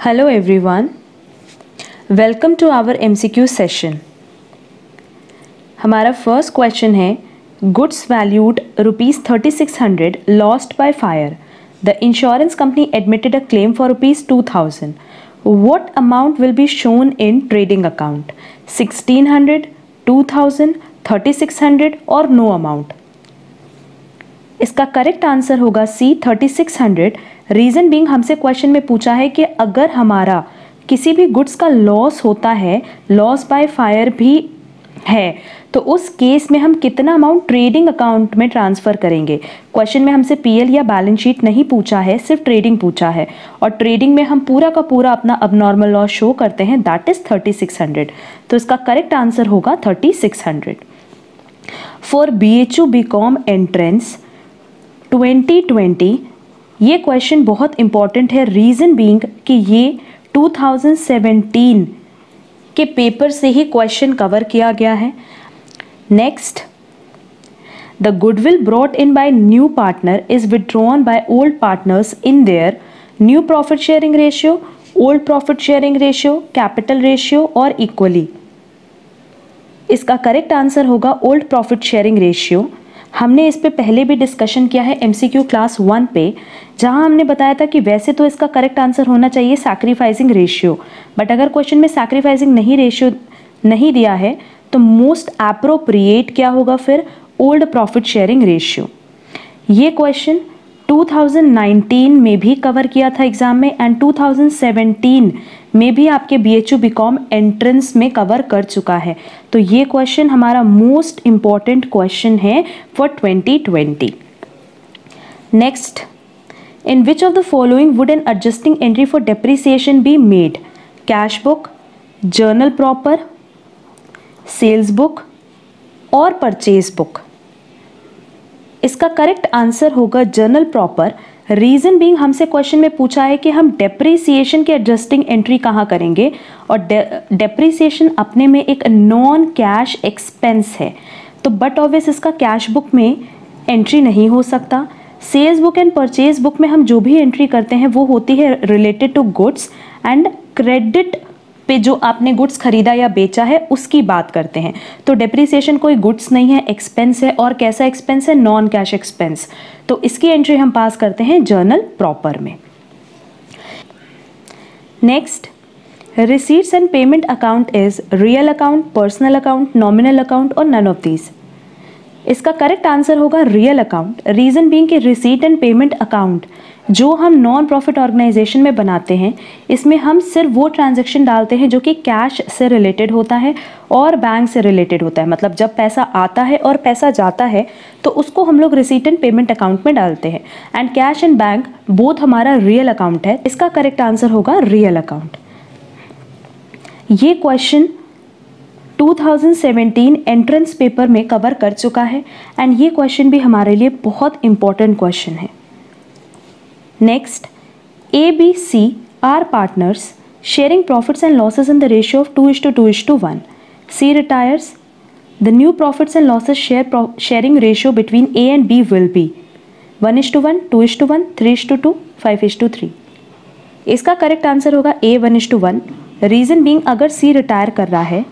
Hello everyone, welcome to our MCQ session. हमारा first question है goods valued ₹3600 lost by fire. The insurance company admitted a claim for ₹2000. What amount will be shown in trading account? 1600, 2000, 3600 और no amount. इसका correct answer होगा सी 3600. Reason being हमसे question में पूछा है कि अगर हमारा किसी भी गुड्स का लॉस होता है, लॉस बाय फायर भी है, तो उस केस में हम कितना अमाउंट ट्रेडिंग अकाउंट में ट्रांसफ़र करेंगे. क्वेश्चन में हमसे पीएल या बैलेंस शीट नहीं पूछा है, सिर्फ ट्रेडिंग पूछा है और ट्रेडिंग में हम पूरा का पूरा अपना अबनॉर्मल लॉस शो करते हैं, दैट इज़ 3600. तो इसका करेक्ट आंसर होगा 3600. फॉर BHU BCom एंट्रेंस 2020 ये क्वेश्चन बहुत इंपॉर्टेंट है. रीज़न बीइंग कि ये 2017 के पेपर से ही क्वेश्चन कवर किया गया है. Next, the goodwill brought in by new partner is withdrawn by old partners in their new profit sharing ratio, old profit sharing ratio, capital ratio और equally. इसका correct answer होगा old profit sharing ratio. हमने इस पे पहले भी discussion किया है MCQ क्लास 1 पे, जहां हमने बताया था कि वैसे तो इसका करेक्ट आंसर होना चाहिए सैक्रिफाइसिंग रेशियो, बट अगर क्वेश्चन में सैक्रिफाइसिंग नहीं रेशियो नहीं दिया है तो मोस्ट एप्रोप्रिएट क्या होगा फिर, ओल्ड प्रॉफिट शेयरिंग रेशियो. ये क्वेश्चन 2019 में भी कवर किया था एग्जाम में एंड 2017 में भी आपके BHU BCom एंट्रेंस में कवर कर चुका है. तो ये क्वेश्चन हमारा मोस्ट इंपॉर्टेंट क्वेश्चन है फॉर 2020. Next, in which of the following would an adjusting entry for depreciation be made? Cash book, journal proper, sales book और परचेज बुक. इसका करेक्ट आंसर होगा जर्नल प्रॉपर. रीज़न बीइंग हमसे question में पूछा है कि हम डेप्रिसिएशन की एडजस्टिंग एंट्री कहाँ करेंगे, और डेप्रिसिएशन अपने में एक नॉन कैश एक्सपेंस है, तो बट ऑब्वियस इसका कैश बुक में एंट्री नहीं हो सकता. Sales book and purchase book में हम जो भी एंट्री करते हैं वो होती है related to goods and credit पे जो आपने गुड्स खरीदा या बेचा है उसकी बात करते हैं. तो डेप्रिसिएशन कोई गुड्स नहीं है, एक्सपेंस है, और कैसा एक्सपेंस है, नॉन कैश एक्सपेंस. तो इसकी एंट्री हम पास करते हैं जर्नल प्रॉपर में. Next, receipts and payment account is real account, personal account, nominal account और नन ऑफ दीज. इसका करेक्ट आंसर होगा रियल अकाउंट. रीजन बीइंग कि रिसीट एंड पेमेंट अकाउंट जो हम नॉन प्रॉफिट ऑर्गेनाइजेशन में बनाते हैं, इसमें हम सिर्फ वो ट्रांजैक्शन डालते हैं जो कि कैश से रिलेटेड होता है और बैंक से रिलेटेड होता है. मतलब जब पैसा आता है और पैसा जाता है तो उसको हम लोग रिसीट एंड पेमेंट अकाउंट में डालते हैं. And cash and bank both हमारा रियल अकाउंट है. इसका करेक्ट आंसर होगा रियल अकाउंट. ये क्वेश्चन 2017 एंट्रेंस पेपर में कवर कर चुका है एंड ये क्वेश्चन भी हमारे लिए बहुत इंपॉर्टेंट क्वेश्चन है. Next, A, B, C are partners sharing profits and losses in the ratio of 2:2:1. C retires. The new profits and losses sharing ratio between A and B will be 1:1, 2:1, 3:2, 5:3. इसका correct answer होगा A 1:1. Reason being अगर C retire कर रहा है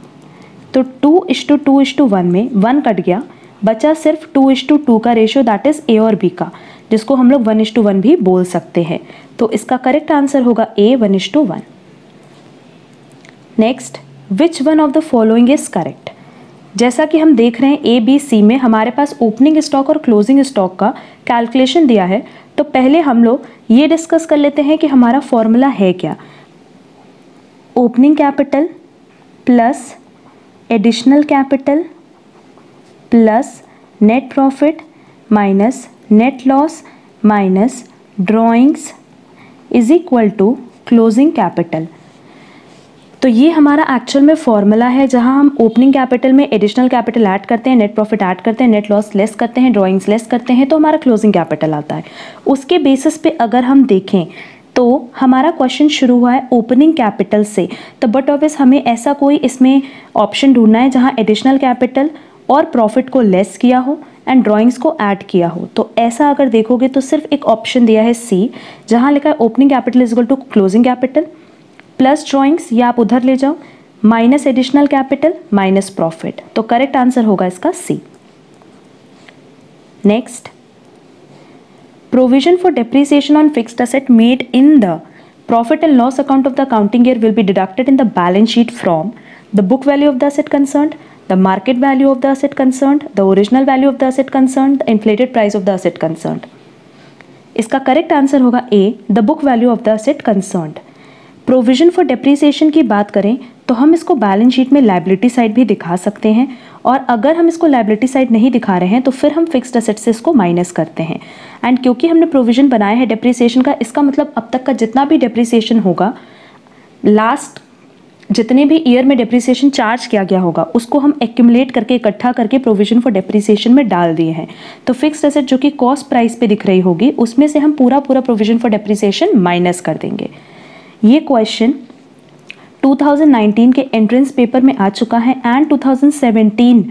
तो 2:2:1 में 1 cut गया, बचा सिर्फ 2:2 का रेशियो, दैट इज A और B का, जिसको हम लोग 1:1 भी बोल सकते हैं. तो इसका करेक्ट आंसर होगा A 1:1. Next, which one of the following is correct? जैसा कि हम देख रहे हैं A, B, C में हमारे पास ओपनिंग स्टॉक और क्लोजिंग स्टॉक का कैलकुलेशन दिया है. तो पहले हम लोग ये डिस्कस कर लेते हैं कि हमारा फॉर्मूला है क्या. Opening capital plus additional capital plus net profit minus net loss minus drawings is equal to closing capital. तो ये हमारा एक्चुअल में फॉर्मूला है, जहां हम ओपनिंग कैपिटल में एडिशनल कैपिटल ऐड करते हैं, नेट प्रॉफिट ऐड करते हैं, नेट लॉस लेस करते हैं, ड्रॉइंग्स लेस करते हैं, तो हमारा क्लोजिंग कैपिटल आता है. उसके बेसिस पे अगर हम देखें तो हमारा क्वेश्चन शुरू हुआ है ओपनिंग कैपिटल से, तो बट ऑब्वियस हमें ऐसा कोई इसमें ऑप्शन ढूंढना है जहाँ एडिशनल कैपिटल और प्रॉफिट को लेस किया हो एंड ड्राइंग्स को ऐड किया हो. तो ऐसा अगर देखोगे तो सिर्फ एक ऑप्शन दिया है C, जहां लिखा है opening capital is equal to closing capital plus drawings, या आप उधर ले जाओ, minus additional capital minus profit. तो करेक्ट आंसर होगा इसका c. Next, provision for depreciation on fixed asset made in the profit and loss account of the accounting year will be deducted in the balance sheet from the book value of the asset concerned, the market value of the asset concerned, the original value of the asset concerned, the inflated price of the asset concerned। इसका correct answer होगा a, the book value of the asset concerned. Provision for depreciation की बात करें तो हम इसको balance sheet में liability side भी दिखा सकते हैं, और अगर हम इसको लायबिलिटी साइड नहीं दिखा रहे हैं तो फिर हम फिक्स्ड असेट से इसको माइनस करते हैं। एंड क्योंकि हमने प्रोविजन बनाया है डेप्रिसिएशन का, इसका मतलब अब तक का जितना भी डेप्रिसिएशन होगा, लास्ट जितने भी ईयर में डेप्रिसिएशन चार्ज किया गया होगा, उसको हम एक्यूमुलेट करके इकट्ठा करके प्रोविजन फॉर डेप्रिसिएशन में डाल दिए हैं। तो फिक्स्ड एसेट जो कि कॉस्ट प्राइस पे दिख रही होगी, उसमें से हम पूरा प्रोविजन फॉर डेप्रिसिएशन माइनस कर देंगे। ये क्वेश्चन 2019 के एंट्रेंस पेपर में आ चुका है एंड 2017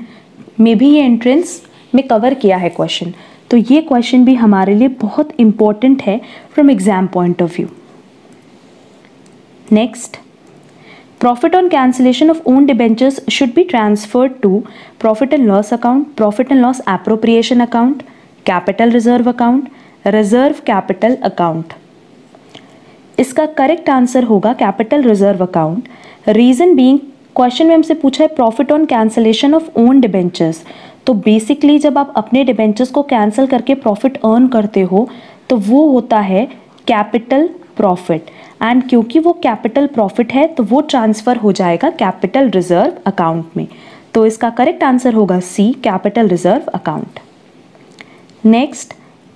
में भी ये एंट्रेंस में कवर किया है क्वेश्चन। तो ये क्वेश्चन भी हमारे लिए बहुत इंपॉर्टेंट है from exam point of view. Next, profit on cancellation of own debentures should be transferred to profit and loss account, profit and loss appropriation account, capital reserve account, reserve capital account। इसका correct answer होगा capital reserve account. Reason being, question में हमसे पूछा है profit on cancellation of own debentures. तो basically जब आप अपने डिबेंचर्स को कैंसिल करके प्रॉफिट अर्न करते हो तो वो होता है कैपिटल प्रॉफिट, एंड क्योंकि वो कैपिटल प्रॉफिट है तो वो ट्रांसफ़र हो जाएगा कैपिटल रिजर्व अकाउंट में। तो इसका करेक्ट आंसर होगा c, capital reserve account. Next,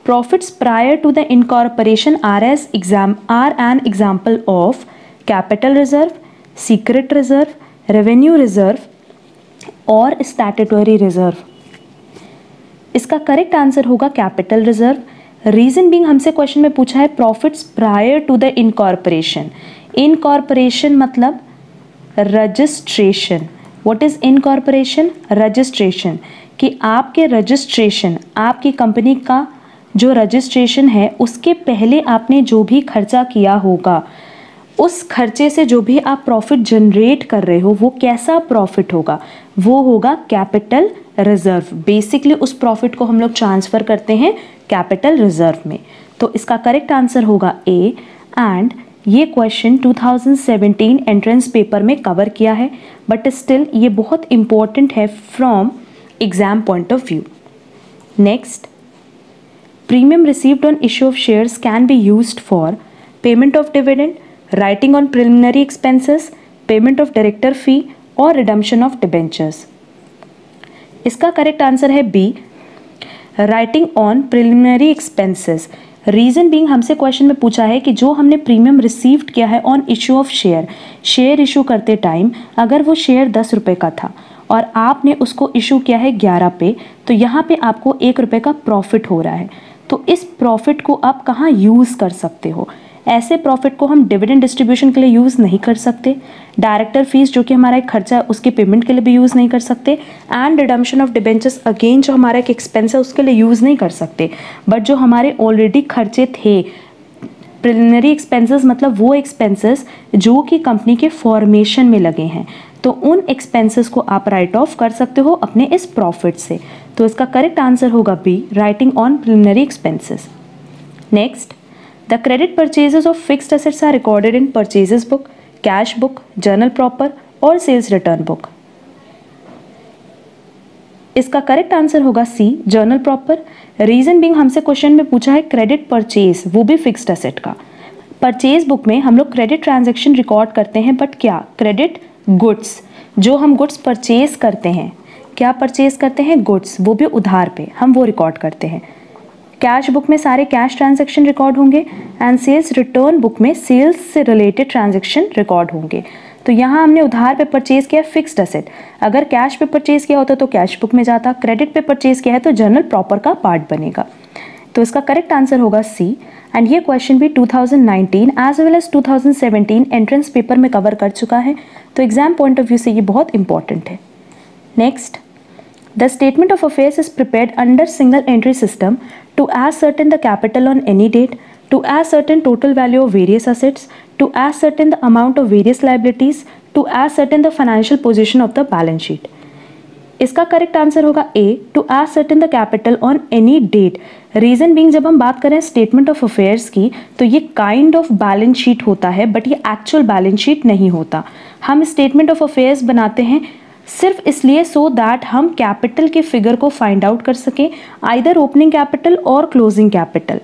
profits prior to the incorporation are an example of capital reserve, secret reserve, revenue reserve और स्टैट्यूटरी रिजर्व। इसका करेक्ट आंसर होगा कैपिटल रिजर्व। रीजन बीइंग, हमसे question में पूछा है profits prior to the incorporation. Incorporation मतलब registration. What is incorporation? Registration. कि आपके रजिस्ट्रेशन, आपकी कंपनी का जो रजिस्ट्रेशन है उसके पहले आपने जो भी खर्चा किया होगा, उस खर्चे से जो भी आप प्रॉफिट जनरेट कर रहे हो वो कैसा प्रॉफिट होगा? वो होगा कैपिटल रिजर्व। बेसिकली उस प्रॉफिट को हम लोग ट्रांसफ़र करते हैं कैपिटल रिजर्व में। तो इसका करेक्ट आंसर होगा ए, एंड ये क्वेश्चन 2017 एंट्रेंस पेपर में कवर किया है, बट स्टिल ये बहुत इंपॉर्टेंट है from exam point of view. Next, premium received on issue of shares can be used for payment of dividend, writing on preliminary expenses, payment of director fee और redemption of debentures. इसका correct answer है b, writing on preliminary expenses. Reason being, हमसे question में पूछा है कि जो हमने प्रीमियम रिसीव्ड किया है on issue of share issue करते टाइम अगर वो शेयर 10 रुपये का था और आपने उसको इशू किया है 11 पे, तो यहाँ पे आपको 1 रुपये का प्रॉफिट हो रहा है। तो इस प्रॉफिट को आप कहाँ यूज़ कर सकते हो? ऐसे प्रॉफिट को हम डिविडेंड डिस्ट्रीब्यूशन के लिए यूज़ नहीं कर सकते, डायरेक्टर फीस जो कि हमारा एक खर्चा है उसके पेमेंट के लिए भी यूज़ नहीं कर सकते, and redemption of debentures again जो हमारा एक एक्सपेंस है उसके लिए यूज़ नहीं कर सकते। बट जो हमारे ऑलरेडी खर्चे थे, प्रिलिमिनरी एक्सपेंसेस मतलब वो एक्सपेंसेस जो कि कंपनी के फॉर्मेशन में लगे हैं, तो उन एक्सपेंसेस को आप राइट ऑफ कर सकते हो अपने इस प्रॉफिट से। तो इसका करेक्ट आंसर होगा B, writing on preliminary expenses. Next, the credit purchases of fixed assets are recorded in purchases book, cash book, journal proper और sales return book। इसका करेक्ट आंसर होगा सी, जर्नल प्रॉपर। रीजन बीइंग, हमसे question में पूछा है credit purchase, वो भी fixed asset का। परचेज बुक में हम लोग क्रेडिट ट्रांजैक्शन रिकॉर्ड करते हैं, बट क्या? Credit goods. जो हम गुड्स परचेज करते हैं, क्या परचेज करते हैं? गुड्स, वो भी उधार पे हम वो रिकॉर्ड करते हैं। कैश बुक में सारे कैश ट्रांजैक्शन रिकॉर्ड होंगे एंड सेल्स रिटर्न बुक में सेल्स से रिलेटेड ट्रांजैक्शन रिकॉर्ड होंगे। तो यहाँ हमने उधार पे परचेज किया फिक्स्ड एसेट, अगर कैश पे परचेज किया होता तो कैश बुक में जाता, क्रेडिट पे परचेज किया है तो जर्नल प्रॉपर का पार्ट बनेगा। तो इसका करेक्ट आंसर होगा सी, एंड ये क्वेश्चन भी 2019 as well as 2017 entrance paper में कवर कर चुका है, तो एग्जाम पॉइंट ऑफ व्यू से ये बहुत इंपॉर्टेंट है। Next, the statement of affairs is prepared under single entry system to ascertain the capital on any date, to ascertain total value of various assets, to ascertain the amount of various liabilities, to ascertain the financial position of the balance sheet. इसका correct answer होगा a, to ascertain the capital on any date. Reason being जब हम बात करें statement of affairs की तो ये kind of balance sheet होता है, बट ये एक्चुअल बैलेंस शीट नहीं होता. हम स्टेटमेंट ऑफ अफेयर्स बनाते हैं सिर्फ इसलिए सो दैट हम कैपिटल के फिगर को फाइंड आउट कर सकें, आइदर ओपनिंग कैपिटल और क्लोजिंग कैपिटल.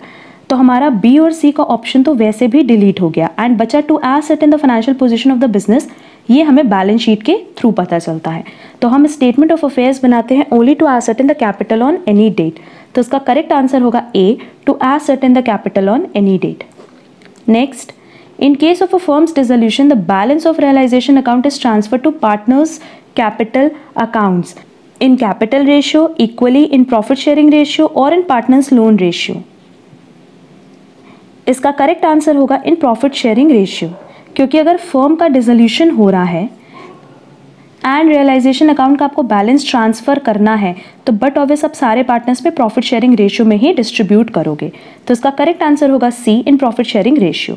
तो हमारा बी और सी का ऑप्शन तो वैसे भी डिलीट हो गया एंड बचा to ascertain the financial position of the business. ये हमें बैलेंस शीट के थ्रू पता चलता है. तो हम स्टेटमेंट ऑफ अफेयर्स बनाते हैं only to ascertain the capital on any date. तो इसका करेक्ट आंसर होगा a, to ascertain the capital on any date. Next, in case of a firm's dissolution, the balance of realization account is transferred to partners' capital accounts in capital ratio, equally in profit sharing ratio or in partners' loan ratio. इसका correct answer होगा इन profit sharing ratio, क्योंकि अगर firm का dissolution हो रहा है and realisation account का आपको बैलेंस ट्रांसफर करना है तो बट ऑब्वियस आप सारे पार्टनर्स पे प्रॉफिट शेयरिंग रेशियो में ही डिस्ट्रीब्यूट करोगे. तो इसका करेक्ट आंसर होगा c, in profit sharing ratio.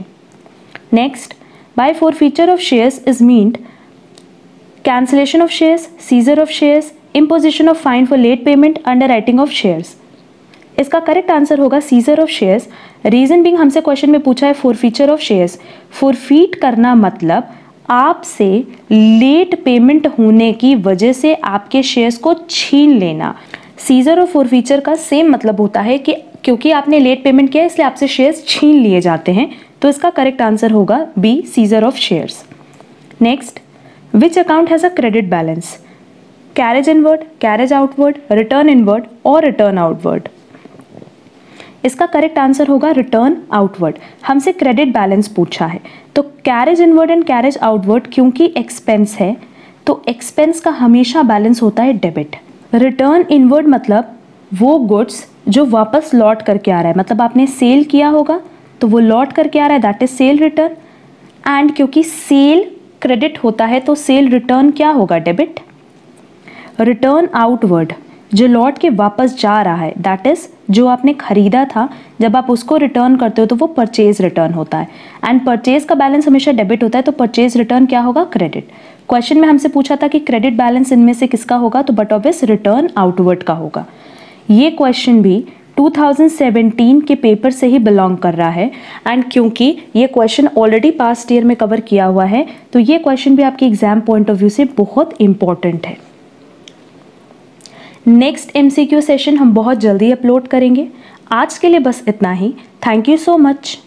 Next, by forfeiture of shares is meant cancellation of shares, seizure of shares, imposition of fine for late payment, underwriting of shares. इसका correct answer होगा seizure of shares. Reason being हमसे question में पूछा है forfeiture of shares. Forfeit करना मतलब आपसे late payment होने की वजह से आपके शेयर्स को छीन लेना. सीजर और फोरफीचर का सेम मतलब होता है कि क्योंकि आपने लेट पेमेंट किया इसलिए आपसे शेयर्स छीन लिए जाते हैं. तो इसका करेक्ट आंसर होगा B, seizure of shares. Next, which account has a credit balance? Carriage inward, carriage outward, return inward और रिटर्न आउटवर्ड. इसका करेक्ट आंसर होगा रिटर्न आउटवर्ड. हमसे क्रेडिट बैलेंस पूछा है तो carriage inward and carriage outward क्योंकि expense है तो एक्सपेंस का हमेशा बैलेंस होता है डेबिट. रिटर्न इनवर्ड मतलब वो गुड्स जो वापस लौट करके आ रहा है, मतलब आपने सेल किया होगा तो वो लौट करके आ रहा है, that is cell return. And क्योंकि सेल क्रेडिट होता है तो सेल रिटर्न क्या होगा? डेबिट. रिटर्न आउटवर्ड जो लौट के वापस जा रहा है, दैट इज जो आपने खरीदा था जब आप उसको रिटर्न करते हो तो वो परचेज रिटर्न होता है. एंड परचेज का बैलेंस हमेशा डेबिट होता है तो परचेज रिटर्न क्या होगा? क्रेडिट. क्वेश्चन में हमसे पूछा था कि क्रेडिट बैलेंस इनमें से किसका होगा, तो बट ऑब्वियस रिटर्न आउटवर्ड का होगा. ये क्वेश्चन भी 2017 के पेपर से ही बिलोंग कर रहा है एंड क्योंकि ये क्वेश्चन ऑलरेडी पास्ट ईयर में कवर किया हुआ है तो ये क्वेश्चन भी आपके एग्जाम पॉइंट ऑफ व्यू से बहुत इंपॉर्टेंट है. नेक्स्ट MCQ सेशन हम बहुत जल्दी अपलोड करेंगे. आज के लिए बस इतना ही. Thank you so much.